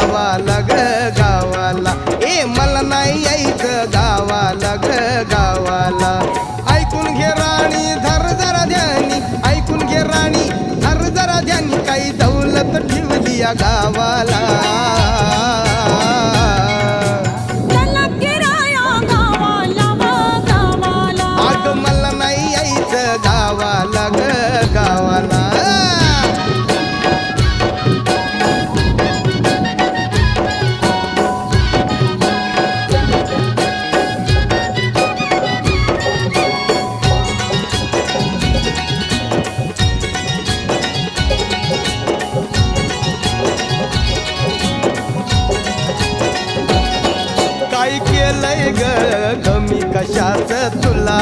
गावाला ग गावाला, ए मला नाही यायचं गावाला ग गावाला. ऐकून घे राणी धर जरा ध्यानी, ऐकून घे राणी धर जरा ध्यानी, काही दौलत ठेवली या गावाला. अग मला नाही यायचं गावाला ग गावाला. काय केलंय ग कमी कशाच तुला.